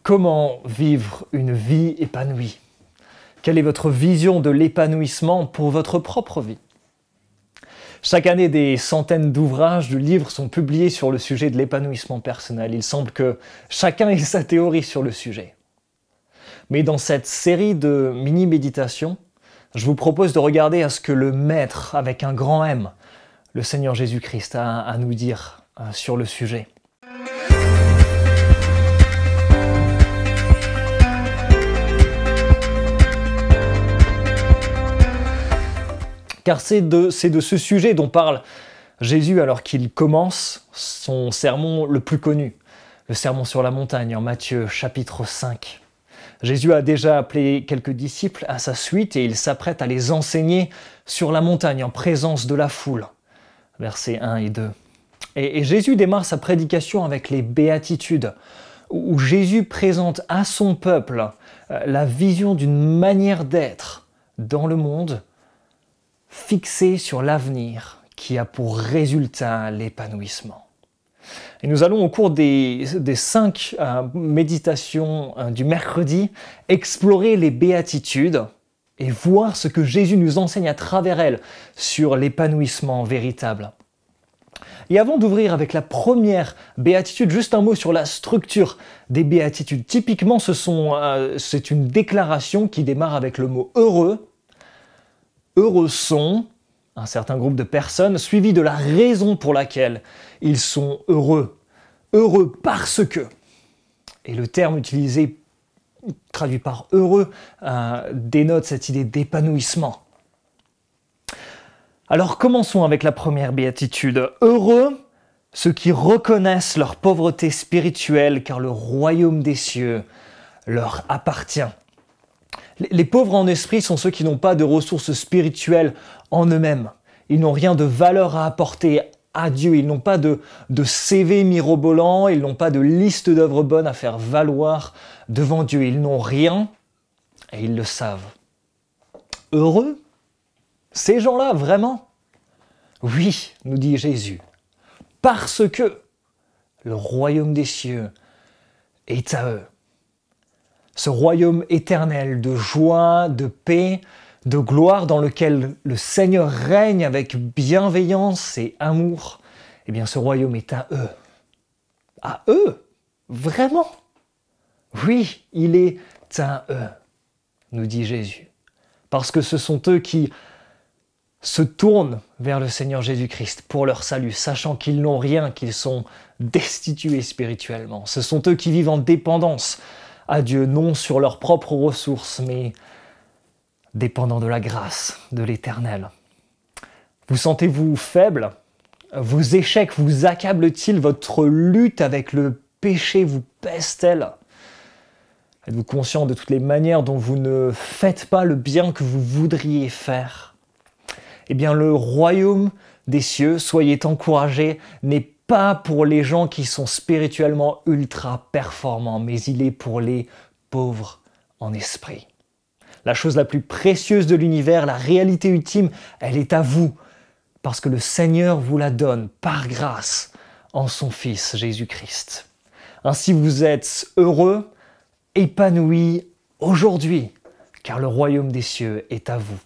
Comment vivre une vie épanouie? Quelle est votre vision de l'épanouissement pour votre propre vie? Chaque année, des centaines d'ouvrages, de livres sont publiés sur le sujet de l'épanouissement personnel. Il semble que chacun ait sa théorie sur le sujet. Mais dans cette série de mini-méditations, je vous propose de regarder à ce que le Maître, avec un grand M, le Seigneur Jésus-Christ, a à nous dire sur le sujet. Car c'est de ce sujet dont parle Jésus alors qu'il commence son sermon le plus connu, le sermon sur la montagne en Matthieu chapitre 5. Jésus a déjà appelé quelques disciples à sa suite et il s'apprête à les enseigner sur la montagne en présence de la foule. Versets 1 et 2. Et Jésus démarre sa prédication avec les béatitudes, où Jésus présente à son peuple la vision d'une manière d'être dans le monde fixée sur l'avenir qui a pour résultat l'épanouissement. Et nous allons au cours des 5 méditations du mercredi explorer les béatitudes et voir ce que Jésus nous enseigne à travers elles sur l'épanouissement véritable. Et avant d'ouvrir avec la première béatitude, juste un mot sur la structure des béatitudes. Typiquement, c'est une déclaration qui démarre avec le mot « heureux ». Heureux sont un certain groupe de personnes, suivi de la raison pour laquelle ils sont heureux. Heureux parce que. Et le terme utilisé, traduit par heureux, dénote cette idée d'épanouissement. Alors commençons avec la première béatitude. Heureux ceux qui reconnaissent leur pauvreté spirituelle, car le royaume des cieux leur appartient. Les pauvres en esprit sont ceux qui n'ont pas de ressources spirituelles en eux-mêmes. Ils n'ont rien de valeur à apporter à Dieu. Ils n'ont pas de CV mirobolant. Ils n'ont pas de liste d'œuvres bonnes à faire valoir devant Dieu. Ils n'ont rien et ils le savent. Heureux? Ces gens-là, vraiment? Oui, nous dit Jésus, parce que le royaume des cieux est à eux. Ce royaume éternel de joie, de paix, de gloire dans lequel le Seigneur règne avec bienveillance et amour, eh bien ce royaume est à eux. À eux? Vraiment? Oui, il est à eux, nous dit Jésus. Parce que ce sont eux qui se tournent vers le Seigneur Jésus-Christ pour leur salut, sachant qu'ils n'ont rien, qu'ils sont destitués spirituellement. Ce sont eux qui vivent en dépendance à Dieu, non sur leurs propres ressources, mais dépendant de la grâce de l'Éternel. Vous sentez-vous faible? Vos échecs vous accablent-ils? Votre lutte avec le péché vous pèse-t-elle? Êtes-vous conscient de toutes les manières dont vous ne faites pas le bien que vous voudriez faire? Eh bien, le royaume des cieux, soyez encouragés, n'est pas pour les gens qui sont spirituellement ultra performants, mais il est pour les pauvres en esprit. La chose la plus précieuse de l'univers, la réalité ultime, elle est à vous, parce que le Seigneur vous la donne par grâce en son Fils Jésus-Christ. Ainsi vous êtes heureux, épanouis aujourd'hui, car le royaume des cieux est à vous.